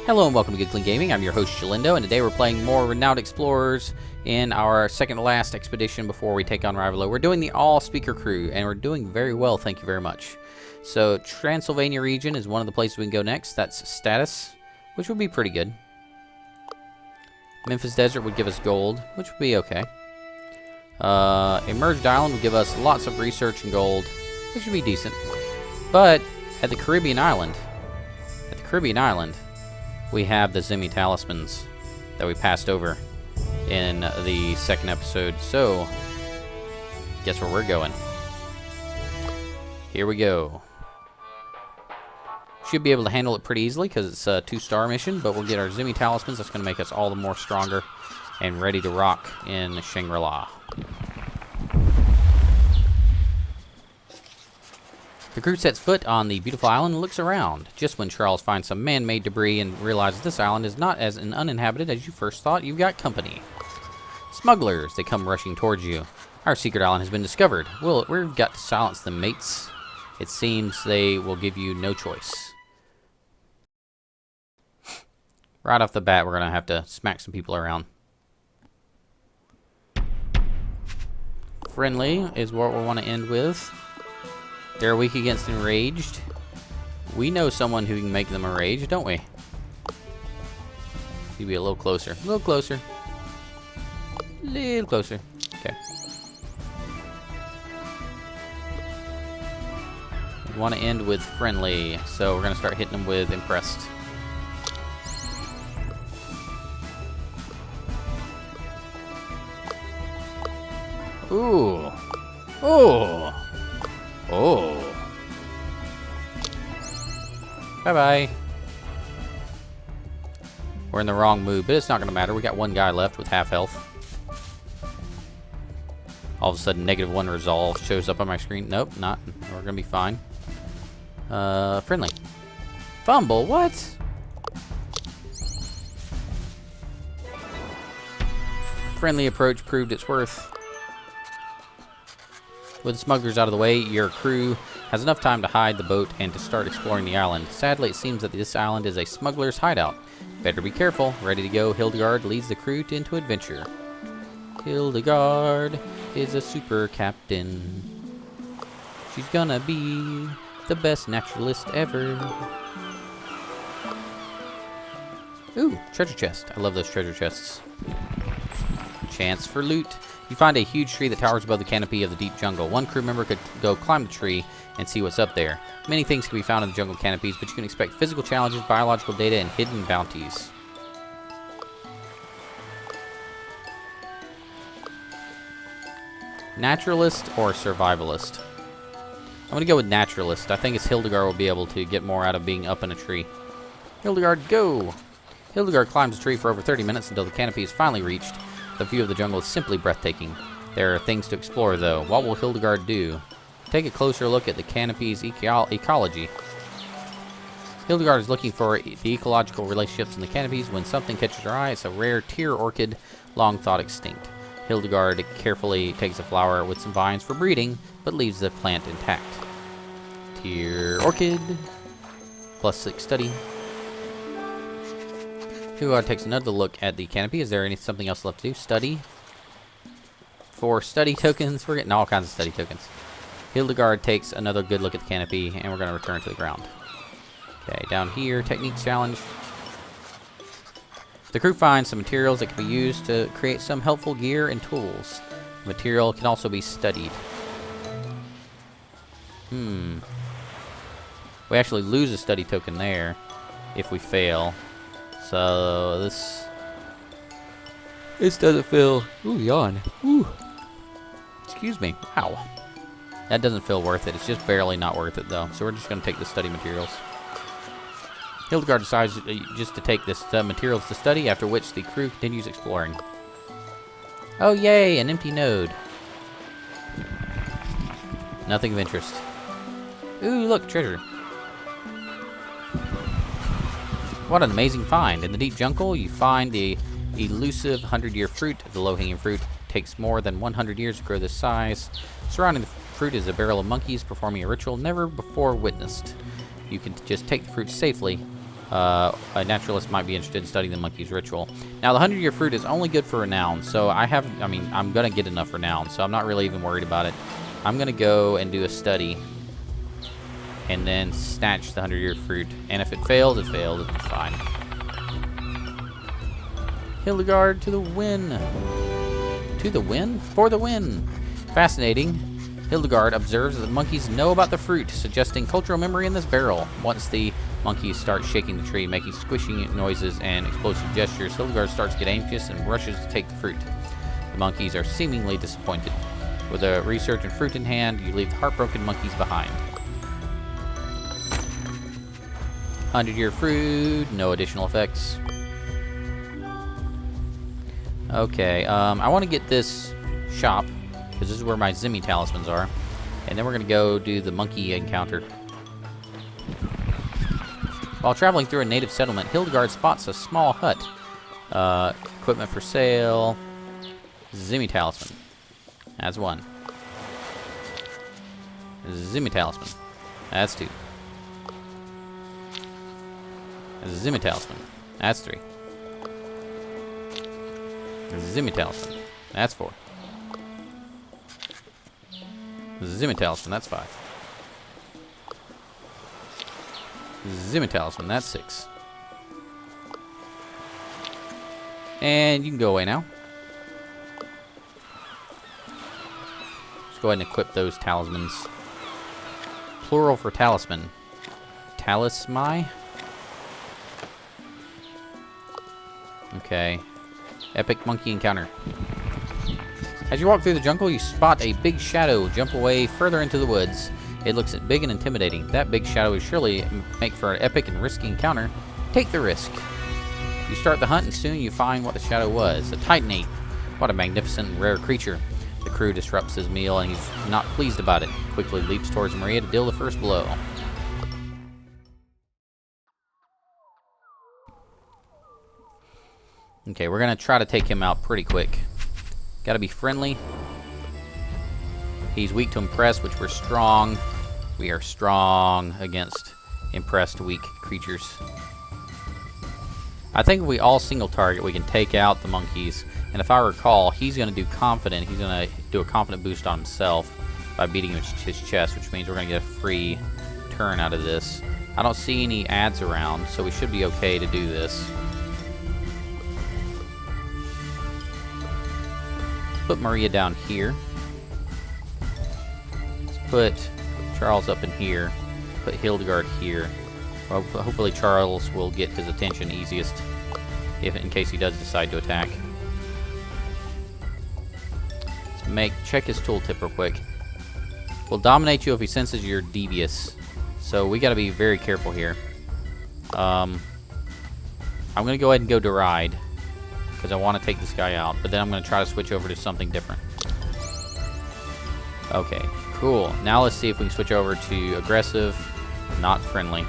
Hello and welcome to Good Clean Gaming. I'm your host Jalindo, and today we're playing more Renowned Explorers in our second to last expedition before we take on Rivalo. We're doing the all-speaker crew, and we're doing very well, thank you very much. So, Transylvania region is one of the places we can go next. That's status, which would be pretty good. Memphis Desert would give us gold, which would be okay. Emerged Island would give us lots of research and gold, which would be decent. But at the Caribbean Island, we have the Zemi talismans that we passed over in the second episode. So, guess where we're going? Here we go. Should be able to handle it pretty easily because it's a 2-star mission, but we'll get our Zemi talismans. That's going to make us all the more stronger and ready to rock in Shangri-La. The crew sets foot on the beautiful island and looks around. Just when Charles finds some man-made debris and realizes this island is not as uninhabited as you first thought, you've got company. Smugglers, they come rushing towards you. Our secret island has been discovered. We've got to silence them, mates. It seems they will give you no choice. Right off the bat, we're going to have to smack some people around. Friendly is what we want to end with. They're weak against enraged. We know someone who can make them enraged, don't we? Need to be a little closer. A little closer. A little closer. Okay. We want to end with friendly, so we're going to start hitting them with impressed. Ooh. Ooh. Oh. Bye-bye. We're in the wrong mood, but it's not going to matter. We got one guy left with half health. All of a sudden, -1 resolve shows up on my screen. Nope, not. We're going to be fine. Friendly. Fumble, what? Friendly approach proved its worth. With the smugglers out of the way, your crew has enough time to hide the boat and to start exploring the island. Sadly, it seems that this island is a smuggler's hideout. Better be careful. Ready to go, Hildegard leads the crew into adventure. Hildegard is a super captain. She's gonna be the best naturalist ever. Ooh, treasure chest. I love those treasure chests. Chance for loot. You find a huge tree that towers above the canopy of the deep jungle. One crew member could go climb the tree and see what's up there. Many things can be found in the jungle canopies, but you can expect physical challenges, biological data, and hidden bounties. Naturalist or survivalist? I'm going to go with naturalist. I think it's Hildegard will be able to get more out of being up in a tree. Hildegard, go! Hildegard climbs the tree for over 30 minutes until the canopy is finally reached. The view of the jungle is simply breathtaking. There are things to explore, though. What will Hildegard do? Take a closer look at the canopy's ecology. Hildegard is looking for the ecological relationships in the canopies when something catches her eye. It's a rare tear orchid, long thought extinct. Hildegard carefully takes a flower with some vines for breeding, but leaves the plant intact. Tear orchid. +6 study. Hildegard takes another look at the canopy. Is there something else left to do? Study. 4 study tokens. We're getting all kinds of study tokens. Hildegard takes another good look at the canopy, and we're going to return to the ground. Okay, down here, technique challenge. The crew finds some materials that can be used to create some helpful gear and tools. The material can also be studied. We actually lose a study token there if we fail. So this doesn't feel. Ooh, yawn. Ooh. Excuse me. Wow. That doesn't feel worth it. It's just barely not worth it though. So we're just going to take the study materials. Hildegard decides just to take this materials to study, after which the crew continues exploring. Oh yay, an empty node. Nothing of interest. Ooh, look, treasure. What an amazing find. In the deep jungle, you find the elusive 100-year fruit. The low-hanging fruit takes more than 100 years to grow this size. Surrounding the fruit is a barrel of monkeys performing a ritual never before witnessed. You can just take the fruit safely A naturalist might be interested in studying the monkey's ritual. Now, the 100-year fruit is only good for renown, so I'm going to get enough renown, so I'm not really even worried about it. I'm going to go and do a study and then snatch the 100-year fruit. And if it fails, it fails. It's fine. Hildegard to the win. To the win? For the win. Fascinating. Hildegard observes that the monkeys know about the fruit, suggesting cultural memory in this barrel. Once the monkeys start shaking the tree, making squishing noises and explosive gestures, Hildegard starts to get anxious and rushes to take the fruit. The monkeys are seemingly disappointed. With a research and fruit in hand, you leave the heartbroken monkeys behind. 100-year fruit, no additional effects. Okay, I want to get this shop, because this is where my Zimmy talismans are. And then we're going to go do the monkey encounter. While traveling through a native settlement, Hildegard spots a small hut. Equipment for sale. Zimmy talisman. That's 1. Zimmy talisman. That's 2. Zimmy talisman. That's 3. Zimmy talisman. That's 4. Zimmy talisman. That's 5. Zimmy talisman. That's 6. And you can go away now. Let's go ahead and equip those talismans. Plural for talisman. Talismi? Okay. Epic monkey encounter. As you walk through the jungle, you spot a big shadow jump away further into the woods. It looks big and intimidating. That big shadow would surely make for an epic and risky encounter. Take the risk. You start the hunt, and soon you find what the shadow was. A titan ape. What a magnificent and rare creature. The crew disrupts his meal, and he's not pleased about it. Quickly leaps towards Maria to deal the first blow. Okay, we're going to try to take him out pretty quick. Got to be friendly. He's weak to impress, which we're strong. We are strong against impressed weak creatures. I think if we all single target, we can take out the monkeys. And if I recall, he's going to do confident. He's going to do a confident boost on himself by beating his chest, which means we're going to get a free turn out of this. I don't see any ads around, so we should be okay to do this. Put Maria down here. Let's put Charles up in here. Put Hildegard here. Well, hopefully Charles will get his attention easiest, in case he does decide to attack. Let's check his tooltip real quick. Will dominate you if he senses you're devious. So we got to be very careful here. I'm going to go ahead and go deride, because I want to take this guy out, but then I'm going to try to switch over to something different. Okay, cool. Now let's see if we can switch over to aggressive, not friendly.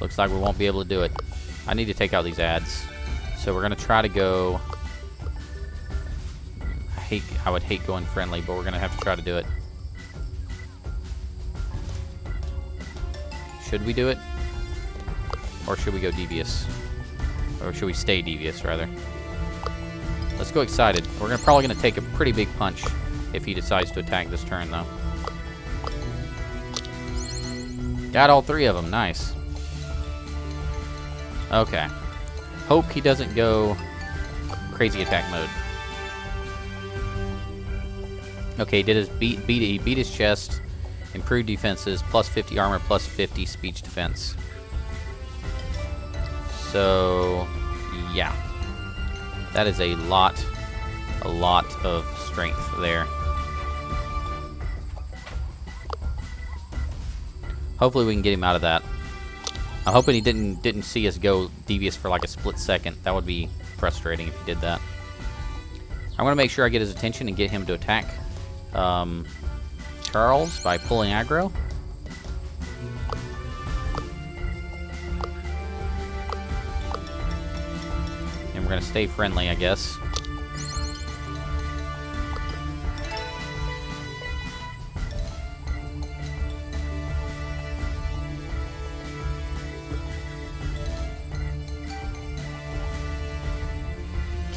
Looks like we won't be able to do it. I need to take out these ads. So we're going to try to go... I would hate going friendly, but we're going to have to try to do it. Should we do it? Or should we go devious? Or should we stay devious, rather? Let's go excited. We're probably going to take a pretty big punch if he decides to attack this turn, though. Got all 3 of them. Nice. Okay. Hope he doesn't go crazy attack mode. Okay, he beat his chest, improved defenses, plus 50 armor, plus 50 speech defense. So, yeah. That is a lot of strength there. Hopefully we can get him out of that. I'm hoping he didn't see us go devious for like a split second. That would be frustrating if he did that. I'm going to make sure I get his attention and get him to attack Charles by pulling aggro. And we're going to stay friendly, I guess.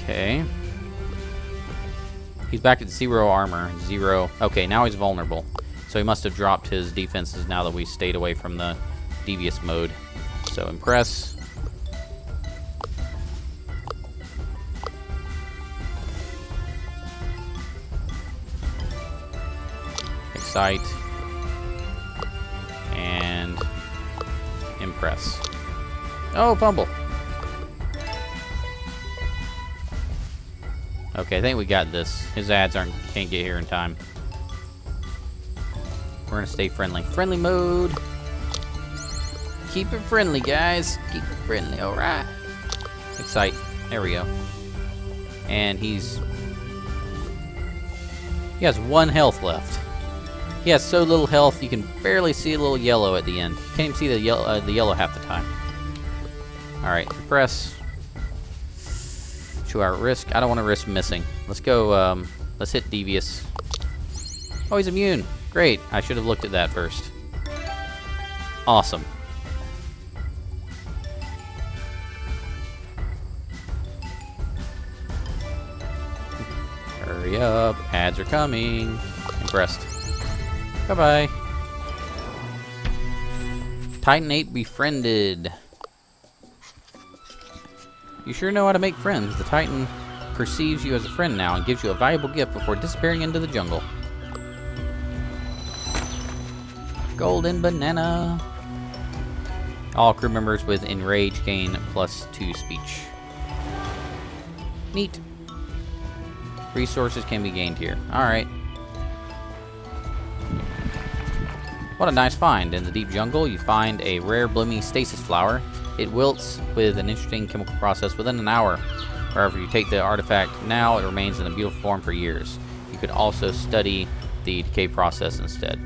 Okay. He's back at 0 armor. 0. Okay, now he's vulnerable. So he must have dropped his defenses now that we stayed away from the devious mode. So impress. Excite. And impress. Oh, fumble. Okay, I think we got this. His ads can't get here in time. We're gonna stay friendly. Friendly mode. Keep it friendly, guys. Keep it friendly. All right. Excite. There we go. And he has 1 health left. He has so little health you can barely see a little yellow at the end. Can't even see the yellow half the time. All right, press. 2-hour risk. I don't want to risk missing. Let's go. Let's hit devious. Oh, he's immune. Great. I should have looked at that first. Awesome. Hurry up. Ads are coming. Impressed. Bye-bye. Titanate befriended. You sure know how to make friends. The Titan perceives you as a friend now and gives you a valuable gift before disappearing into the jungle. Golden banana. All crew members with enrage gain +2 speech. Neat. Resources can be gained here. Alright. What a nice find. In the deep jungle, you find a rare blooming stasis flower. It wilts with an interesting chemical process within an hour. However, you take the artifact now, it remains in a beautiful form for years. You could also study the decay process instead.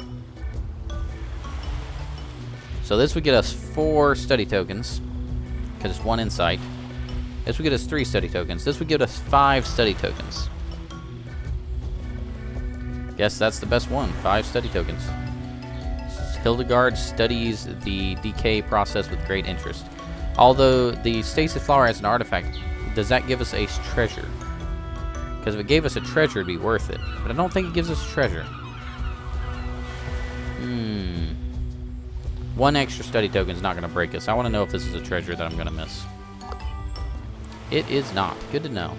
So this would get us 4 study tokens, because it's 1 insight. This would get us 3 study tokens. This would give us 5 study tokens. Guess that's the best one. 5 study tokens. Hildegard studies the decay process with great interest. Although the stasis flower has an artifact, does that give us a treasure? Because if it gave us a treasure, it'd be worth it. But I don't think it gives us a treasure. 1 extra study token is not going to break us. I want to know if this is a treasure that I'm going to miss. It is not. Good to know.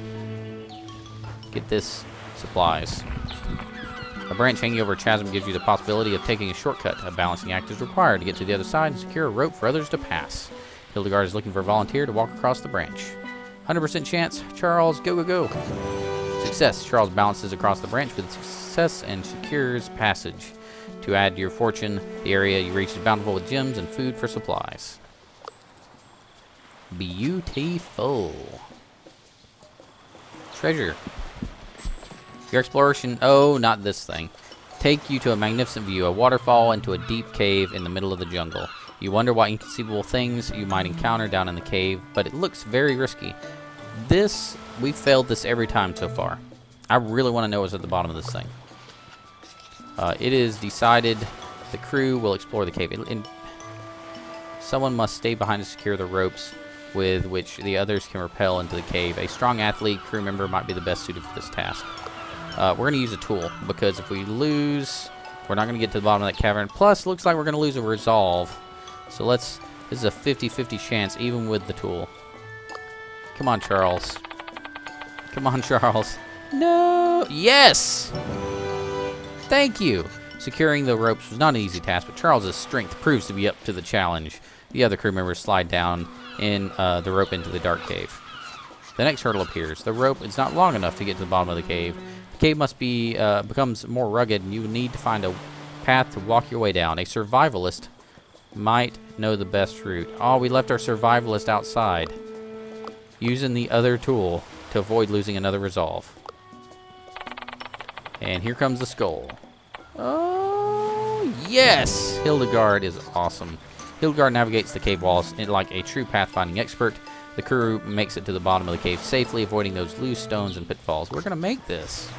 Get this. Supplies. A branch hanging over a chasm gives you the possibility of taking a shortcut. A balancing act is required to get to the other side and secure a rope for others to pass. Hildegard is looking for a volunteer to walk across the branch. 100% chance. Charles, go, go, go. Success. Charles balances across the branch with success and secures passage. To add to your fortune, the area you reach is bountiful with gems and food for supplies. Beautiful. Treasure. Your exploration, oh, not this thing, take you to a magnificent view, a waterfall into a deep cave in the middle of the jungle. You wonder what inconceivable things you might encounter down in the cave, but it looks very risky. We've failed this every time so far. I really want to know what's at the bottom of this thing. It is decided the crew will explore the cave. Someone must stay behind to secure the ropes with which the others can rappel into the cave. A strong athlete crew member might be the best suited for this task. We're going to use a tool, because if we lose, we're not going to get to the bottom of that cavern. Plus, it looks like we're going to lose a resolve. So this is a 50-50 chance, even with the tool. Come on, Charles. Come on, Charles. No! Yes! Thank you! Securing the ropes was not an easy task, but Charles's strength proves to be up to the challenge. The other crew members slide down the rope into the dark cave. The next hurdle appears. The rope is not long enough to get to the bottom of the cave. The cave must be becomes more rugged, and you need to find a path to walk your way down. A survivalist might know the best route. Oh, we left our survivalist outside. Using the other tool to avoid losing another resolve. And here comes the skull. Oh, yes! Hildegard is awesome. Hildegard navigates the cave walls like a true pathfinding expert. The crew makes it to the bottom of the cave safely, avoiding those loose stones and pitfalls. We're going to make this.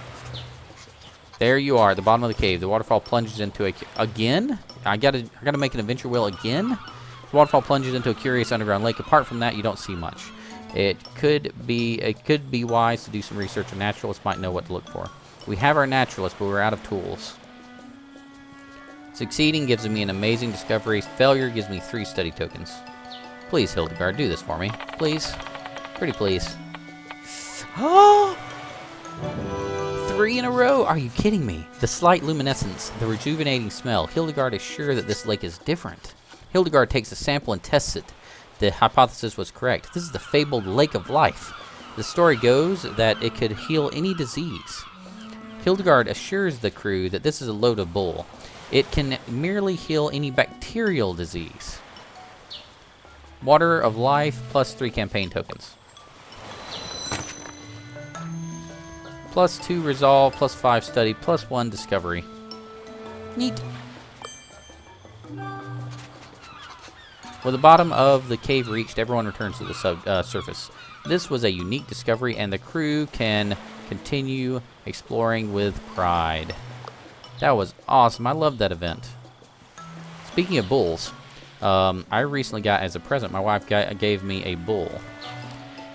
There you are, at the bottom of the cave. The waterfall plunges into a... Again? I gotta make an adventure wheel again? The waterfall plunges into a curious underground lake. Apart from that, you don't see much. It could be wise to do some research. A naturalist might know what to look for. We have our naturalist, but we're out of tools. Succeeding gives me an amazing discovery. Failure gives me 3 study tokens. Please, Hildegard, do this for me. Please. Pretty please. Oh! 3 in a row! Are you kidding me? The slight luminescence, the rejuvenating smell. Hildegard is sure that this lake is different. Hildegard takes a sample and tests it. The hypothesis was correct. This is the fabled Lake of Life. The story goes that it could heal any disease. Hildegard assures the crew that this is a load of bull. It can merely heal any bacterial disease. Water of Life plus 3 campaign tokens. Plus 2 resolve, plus 5 study, plus 1 discovery. Neat. With the bottom of the cave reached, everyone returns to the surface. This was a unique discovery, and the crew can continue exploring with pride. That was awesome. I loved that event. Speaking of bulls, I recently got, as a present, my wife gave me a bull.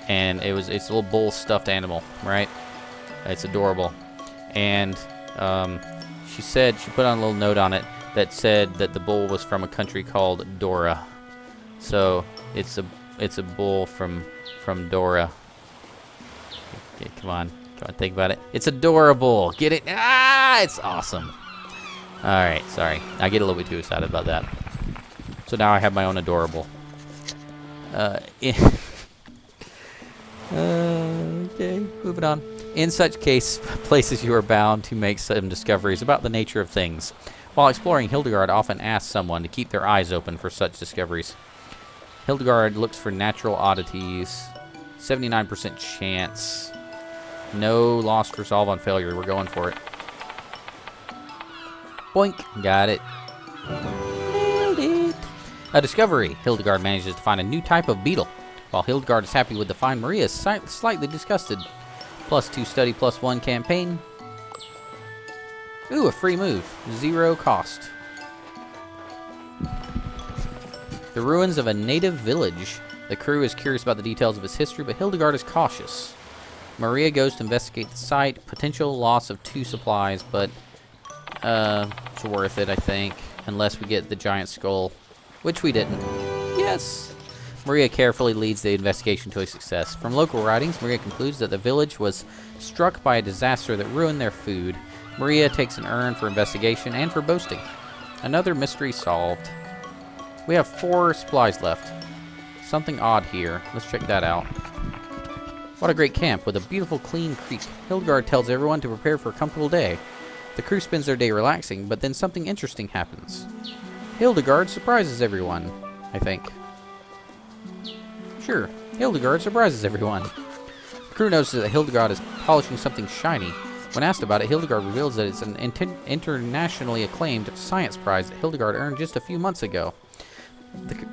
And it's a little bull stuffed animal, right? It's adorable. And she put on a little note on it that said that the bull was from a country called Dora. So it's a bull from Dora. Okay, come on, think about it. It's adorable. Get it? Ah, it's awesome. All right, sorry, I get a little bit too excited about that. So now I have my own adorable. Okay, moving on. In such places you are bound to make some discoveries about the nature of things. While exploring, Hildegard often asks someone to keep their eyes open for such discoveries. Hildegard looks for natural oddities. 79% chance. No lost resolve on failure. We're going for it. Boink. Got it. Nailed it. A discovery. Hildegard manages to find a new type of beetle. While Hildegard is happy with the find, Maria is slightly disgusted. Plus 2 study, plus 1 campaign. Ooh, a free move. 0 cost. The ruins of a native village. The crew is curious about the details of its history, but Hildegard is cautious. Maria goes to investigate the site. Potential loss of 2 supplies, but it's worth it, I think. Unless we get the giant skull, which we didn't. Yes! Maria carefully leads the investigation to a success. From local writings, Maria concludes that the village was struck by a disaster that ruined their food. Maria takes an urn for investigation and for boasting. Another mystery solved. We have 4 supplies left. Something odd here. Let's check that out. What a great camp with a beautiful clean creek. Hildegard tells everyone to prepare for a comfortable day. The crew spends their day relaxing, but then something interesting happens. Hildegard surprises everyone, I think. Sure, Hildegard surprises everyone. The crew notices that Hildegard is polishing something shiny. When asked about it, Hildegard reveals that it's an internationally acclaimed science prize that Hildegard earned just a few months ago.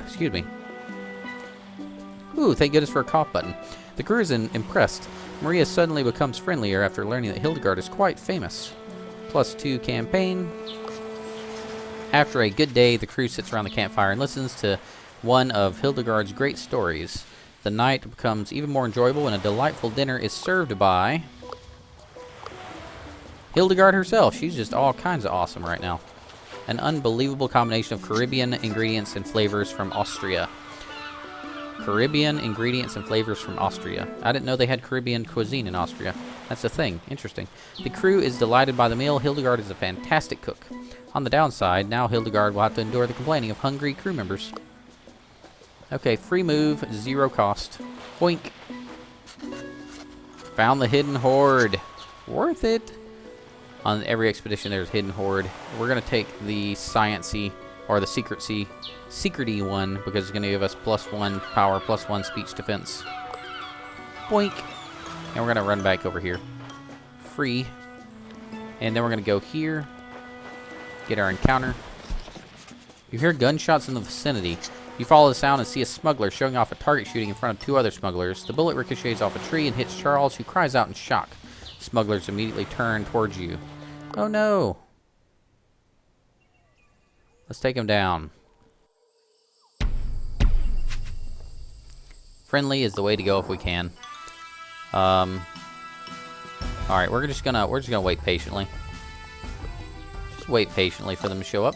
Excuse me. Ooh, thank goodness for a cough button. The crew is impressed. Maria suddenly becomes friendlier after learning that Hildegard is quite famous. Plus 2 campaign. After a good day, the crew sits around the campfire and listens to one of Hildegard's great stories. The night becomes even more enjoyable when a delightful dinner is served by Hildegard herself. She's just all kinds of awesome right now. An unbelievable combination of Caribbean ingredients and flavors from Austria. Caribbean ingredients and flavors from Austria. I didn't know they had Caribbean cuisine in Austria. That's a thing. Interesting. The crew is delighted by the meal. Hildegard is a fantastic cook. On the downside, now Hildegard will have to endure the complaining of hungry crew members. Okay, free move, 0 cost. Boink. Found the hidden hoard. Worth it. On every expedition, there's hidden hoard. We're going to take the sciencey, or the secrety one, because it's going to give us plus 1 power, plus 1 speech defense. Boink. And we're going to run back over here. Free. And then we're going to go here. Get our encounter. You hear gunshots in the vicinity. You follow the sound and see a smuggler showing off a target shooting in front of 2 other smugglers. The bullet ricochets off a tree and hits Charles, who cries out in shock. Smugglers immediately turn towards you. Oh no! Let's take him down. Friendly is the way to go if we can. All right, we're just gonna wait patiently. Just wait patiently for them to show up.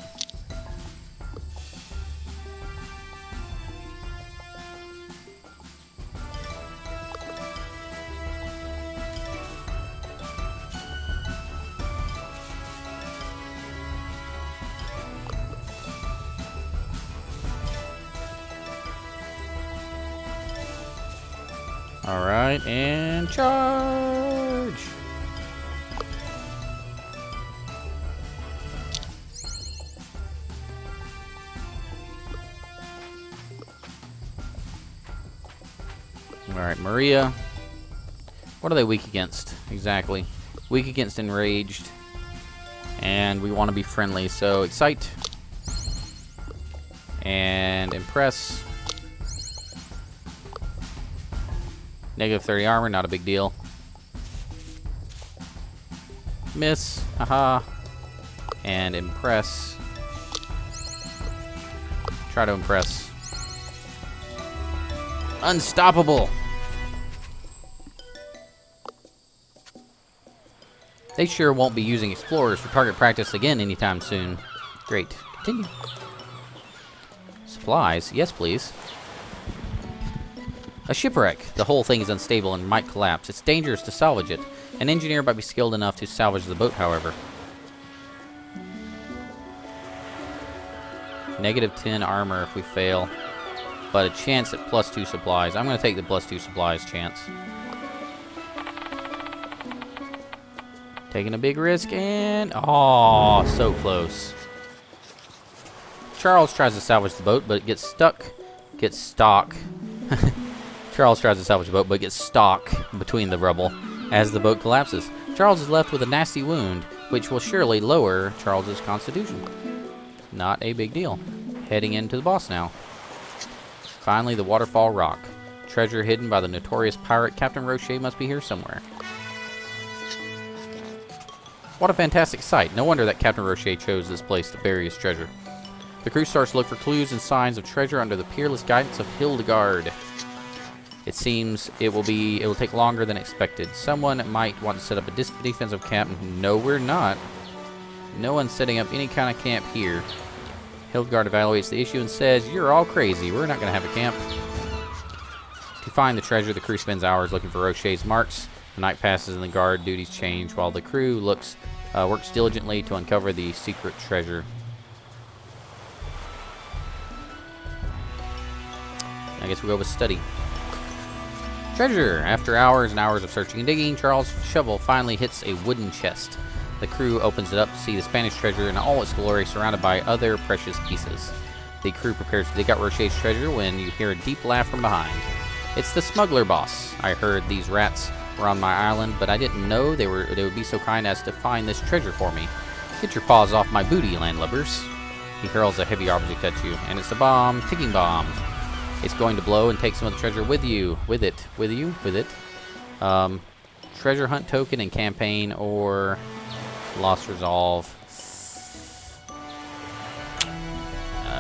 All right, and charge! All right, Maria. What are they weak against? Exactly. Weak against enraged. And we want to be friendly, so excite. And impress. Negative 30 armor, not a big deal. Miss, haha. And impress. Try to impress. Unstoppable! They sure won't be using explorers for target practice again anytime soon. Great. Continue. Supplies? Yes, please. A shipwreck. The whole thing is unstable and might collapse. It's dangerous to salvage it. An engineer might be skilled enough to salvage the boat, however. Negative 10 armor if we fail. But a chance at +2 supplies. I'm going to take the +2 supplies chance. Taking a big risk and... oh, so close. Charles tries to salvage the boat, but gets stuck. Gets stuck. Charles tries to salvage the boat, but gets stuck between the rubble as the boat collapses. Charles is left with a nasty wound, which will surely lower Charles's constitution. Not a big deal. Heading into the boss now. Finally, the Waterfall Rock. Treasure hidden by the notorious pirate Captain Roche must be here somewhere. What a fantastic sight. No wonder that Captain Roche chose this place to bury his treasure. The crew starts to look for clues and signs of treasure under the peerless guidance of Hildegard. It seems it will take longer than expected. Someone might want to set up a defensive camp. No, we're not. No one's setting up any kind of camp here. Hildegard evaluates the issue and says, "You're all crazy. We're not going to have a camp." To find the treasure, the crew spends hours looking for Roche's marks. The night passes and the guard duties change while the crew works diligently to uncover the secret treasure. I guess we'll go with study. Treasure! After hours and hours of searching and digging, Charles' shovel finally hits a wooden chest. The crew opens it up to see the Spanish treasure in all its glory, surrounded by other precious pieces. The crew prepares to dig out Roche's treasure when you hear a deep laugh from behind. It's the smuggler boss. I heard these rats were on my island, but I didn't know they would be so kind as to find this treasure for me. Get your paws off my booty, landlubbers. He hurls a heavy object at you, and it's a bomb, ticking bomb. It's going to blow and take some of the treasure with you. With it. Treasure hunt token and campaign or lost resolve.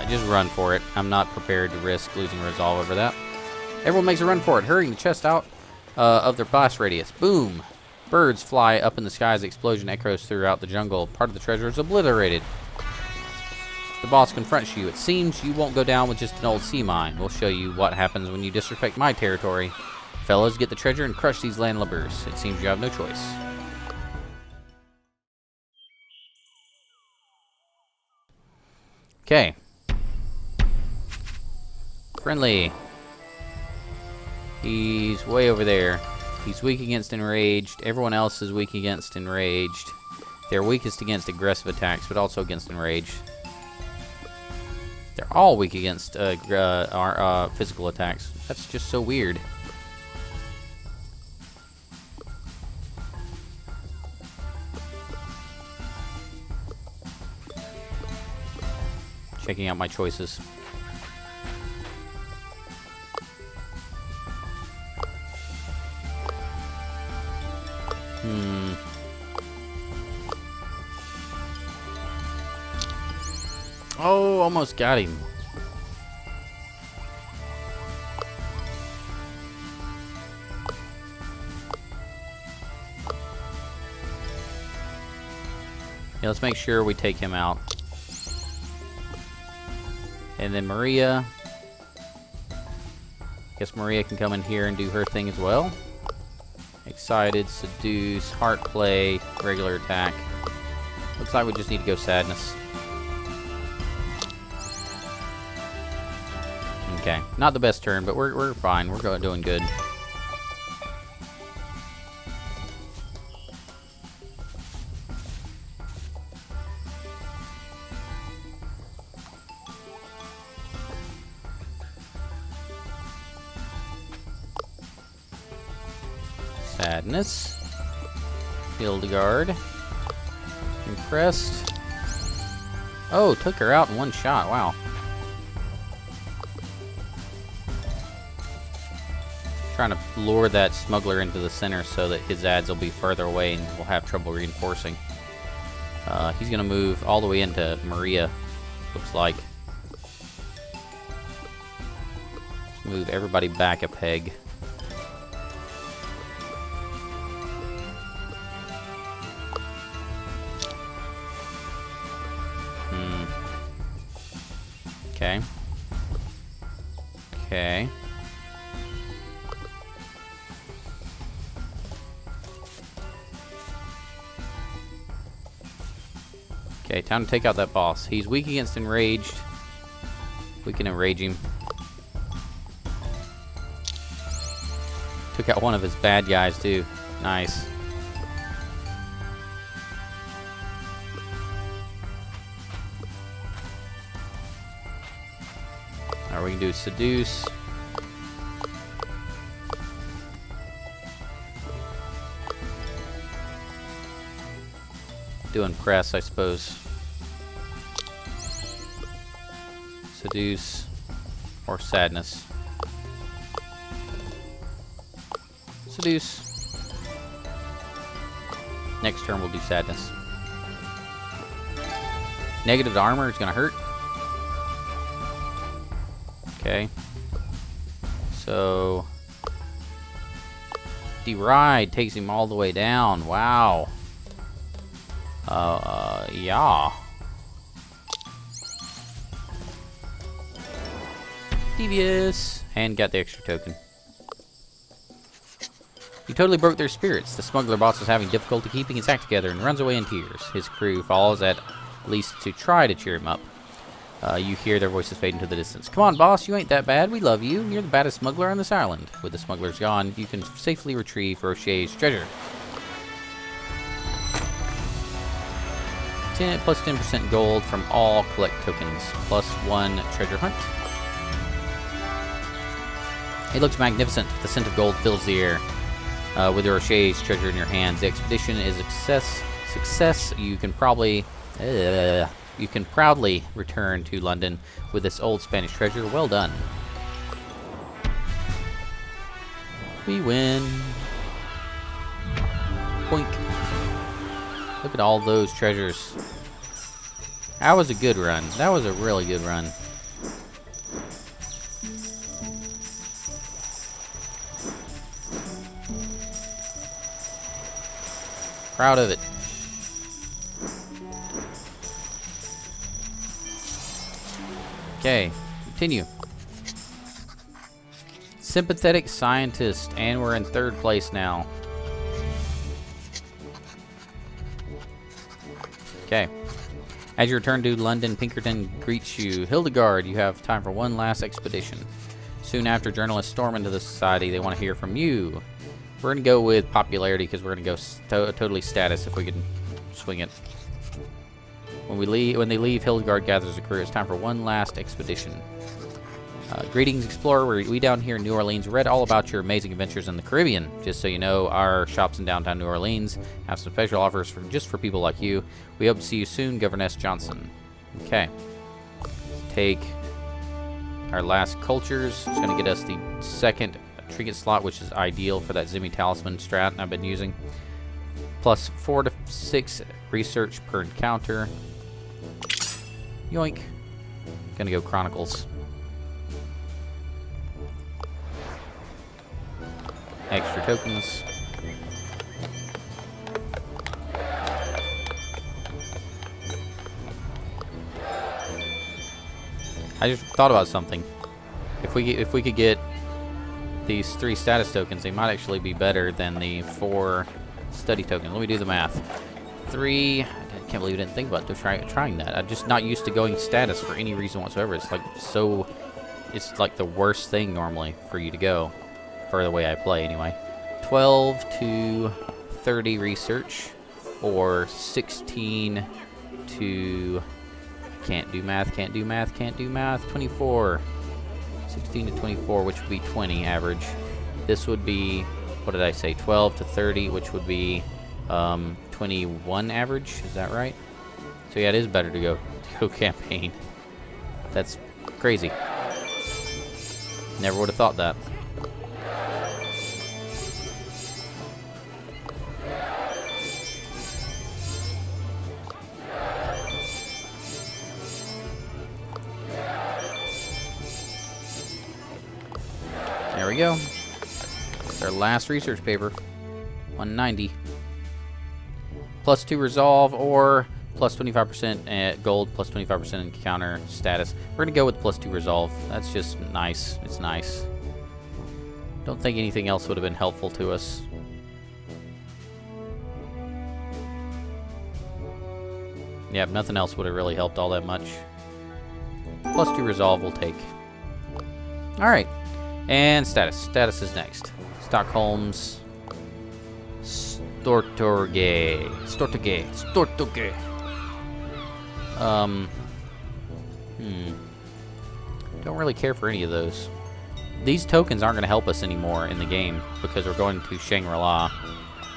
Just run for it. I'm not prepared to risk losing resolve over that. Everyone makes a run for it, hurrying the chest out of their blast radius. Boom! Birds fly up in the sky as the explosion echoes throughout the jungle. Part of the treasure is obliterated. The boss confronts you. It seems you won't go down with just an old sea mine. We'll show you what happens when you disrespect my territory. Fellas, get the treasure and crush these landlubbers. It seems you have no choice. Okay. Friendly. He's way over there. He's weak against enraged. Everyone else is weak against enraged. They're weakest against aggressive attacks, but also against enraged. They're all weak against our physical attacks. That's just so weird. Checking out my choices. Oh, almost got him. Yeah, let's make sure we take him out. And then Maria. Guess Maria can come in here and do her thing as well. Excited, seduce, heart play, regular attack. Looks like we just need to go sadness. Okay, not the best turn, but we're fine. We're doing good. Sadness. Hildegard. Impressed. Oh, took her out in one shot. Wow. Trying to lure that smuggler into the center so that his ads will be further away and we'll have trouble reinforcing. He's going to move all the way into Maria, looks like. Let's move everybody back a peg. Okay. Okay. Okay, time to take out that boss. He's weak against enraged. We can enrage him. Took out one of his bad guys, too. Nice. Alright, we can do seduce. Do impress, I suppose. Seduce or sadness. Seduce. Next turn we'll do sadness. Negative to armor is gonna hurt. Okay. So deride takes him all the way down. Wow. Yeah. Devious. And got the extra token. You totally broke their spirits. The smuggler boss is having difficulty keeping his act together and runs away in tears. His crew follows at least to try to cheer him up. You hear their voices fade into the distance. Come on, boss, you ain't that bad. We love you. You're the baddest smuggler on this island. With the smugglers gone, you can safely retrieve Rocher's treasure. Plus 10% gold from all collect tokens. Plus 1 treasure hunt. It looks magnificent. The scent of gold fills the air. With the Rocher's treasure in your hands, the expedition is a success. You can proudly return to London with this old Spanish treasure. Well done. We win. Boink. Look at all those treasures. That was a good run. That was a really good run. Proud of it. Okay, continue. Sympathetic scientist, and we're in 3rd place now. Okay. As you return to London, Pinkerton greets you. Hildegard, you have time for one last expedition. Soon after, journalists storm into the society. They want to hear from you. We're going to go with popularity because we're going to go totally status if we can swing it. When they leave, Hildegard gathers a crew. It's time for one last expedition. Greetings, explorer. We down here in New Orleans read all about your amazing adventures in the Caribbean. Just so you know, our shops in downtown New Orleans have some special offers just for people like you. We hope to see you soon, Governess Johnson. Okay. Let's take our last cultures. It's going to get us the 2nd trinket slot, which is ideal for that Zimmy Talisman strat I've been using. Plus 4 to 6 research per encounter. Yoink. Gonna go Chronicles. Extra tokens. I just thought about something. If we could get these 3 status tokens, they might actually be better than the 4 study tokens. Let me do the math. 3. I can't believe I didn't think about trying that. I'm just not used to going status for any reason whatsoever. It's like so. It's like the worst thing normally for you to go, for the way I play anyway. 12 to 30 research, or 16 to. Can't do math. 24. 16 to 24, which would be 20 average. This would be, what did I say, 12 to 30, which would be 21 average. Is that right? So yeah, it is better to go campaign. That's crazy. Never would have thought that. There we go. It's our last research paper. 190. Plus 2 resolve, or plus 25% at gold, plus 25% encounter status. We're going to go with plus 2 resolve. That's just nice. It's nice. Don't think anything else would have been helpful to us. Yep, nothing else would have really helped all that much. Plus 2 resolve we'll take. Alright. And status. Status is next. Stockholm's Stortorge. Don't really care for any of those. These tokens aren't going to help us anymore in the game because we're going to Shangri-La.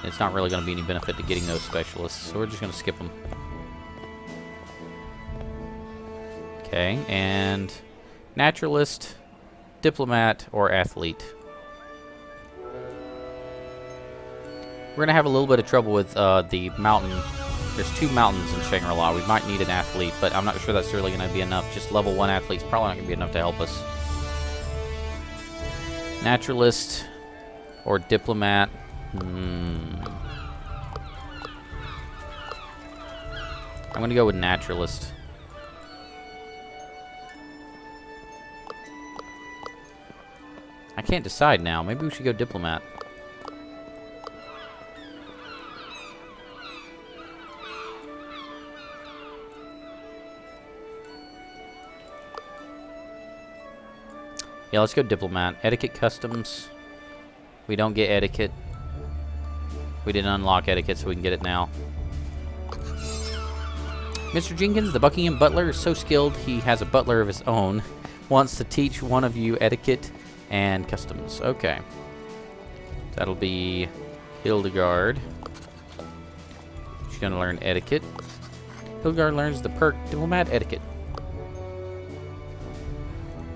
It's not really going to be any benefit to getting those specialists, so we're just going to skip them. Okay, and naturalist, diplomat, or athlete. We're going to have a little bit of trouble with the mountain. There's 2 mountains in Shangri-La. We might need an athlete, but I'm not sure that's really going to be enough. Just level 1 athlete's probably not going to be enough to help us. Naturalist or diplomat. I'm going to go with naturalist. I can't decide now. Maybe we should go diplomat. Yeah, let's go diplomat. Etiquette customs. We don't get etiquette. We didn't unlock etiquette, so we can get it now. Mr. Jenkins, the Buckingham butler, is so skilled he has a butler of his own. Wants to teach one of you etiquette and customs. Okay. That'll be Hildegard. She's going to learn etiquette. Hildegard learns the perk diplomat etiquette.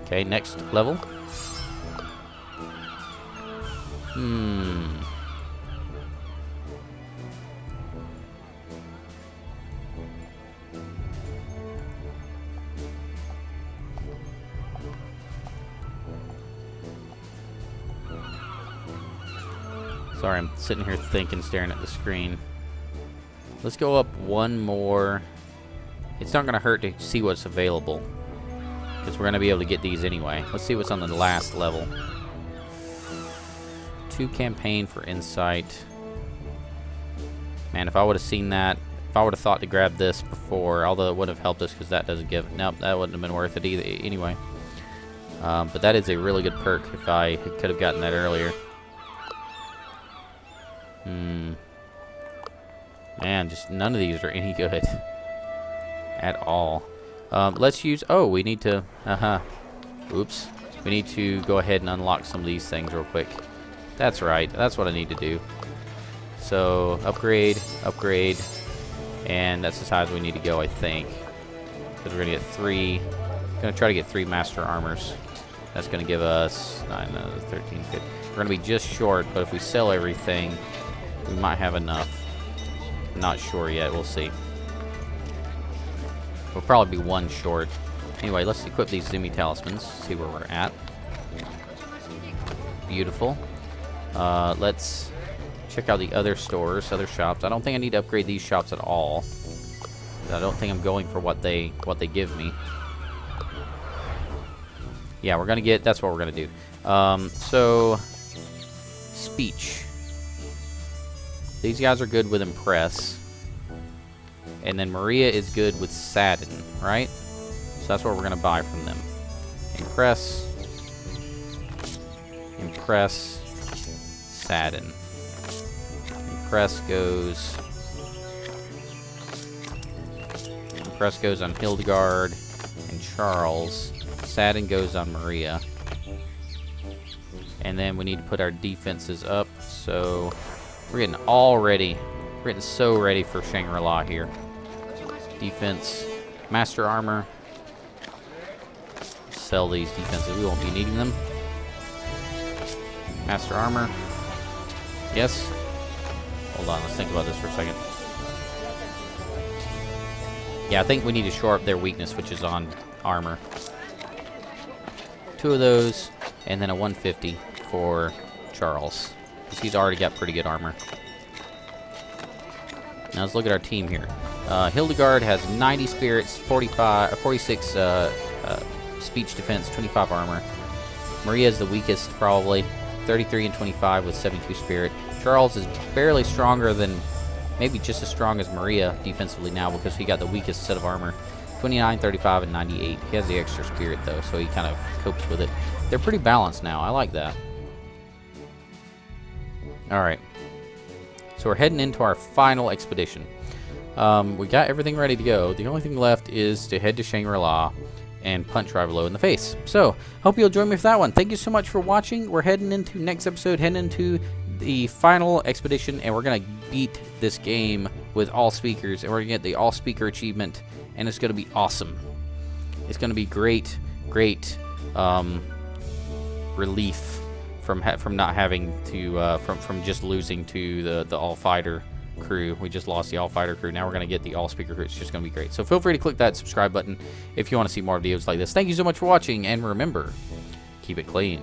Okay, next level. Sorry, I'm sitting here thinking, staring at the screen. Let's go up one more. It's not going to hurt to see what's available, because we're going to be able to get these anyway. Let's see what's on the last level. 2 campaign for insight. Man, if I would have seen that, if I would have thought to grab this before, although it would have helped us because that doesn't give. Nope, that wouldn't have been worth it either. Anyway, but that is a really good perk. If I could have gotten that earlier. Man, just none of these are any good at all. Let's use. Oh, we need to. Oops. We need to go ahead and unlock some of these things real quick. That's right. That's what I need to do. So upgrade, upgrade, and that's as high as we need to go, I think. Because we're gonna get 3. Gonna try to get 3 master armors. That's gonna give us 9, 13, 15. We're gonna be just short, but if we sell everything, we might have enough. Not sure yet. We'll see. We'll probably be 1 short. Anyway, let's equip these Zumi talismans. See where we're at. Beautiful. Let's check out the other stores, other shops. I don't think I need to upgrade these shops at all. I don't think I'm going for what they give me. Yeah, we're gonna get. That's what we're gonna do. So speech. These guys are good with impress, and then Maria is good with sadden, right? So that's what we're gonna buy from them. Impress, impress, sadden. Impress goes. Impress goes on Hildegard and Charles. Sadden goes on Maria. And then we need to put our defenses up. So we're getting all ready. We're getting so ready for Shangri-La here. Defense, master armor. Sell these defenses. We won't be needing them. Master armor. Yes. Hold on. Let's think about this for a second. Yeah, I think we need to shore up their weakness, which is on armor. 2 of those, and then a 150 for Charles, because he's already got pretty good armor. Now let's look at our team here. Hildegard has 90 spirits, 46 speech defense, 25 armor. Maria is the weakest, probably. 33 and 25 with 72 spirit. Charles is barely stronger than, maybe just as strong as Maria defensively now, because he got the weakest set of armor. 29, 35, and 98. He has the extra spirit, though, so he kind of copes with it. They're pretty balanced now. I like that. Alright. So we're heading into our final expedition. We got everything ready to go. The only thing left is to head to Shangri-La and punch Rivalo in the face. So, hope you'll join me for that one. Thank you so much for watching. We're heading into next episode, heading into the final expedition, and we're going to beat this game with all speakers, and we're going to get the all speaker achievement, and it's going to be awesome. It's going to be great relief from not having to from just losing to the all fighter crew. We just lost the all fighter crew. Now we're going to get the all speaker crew. It's just going to be great. So feel free to click that subscribe button if you want to see more videos like this. Thank you so much for watching, and remember, keep it clean.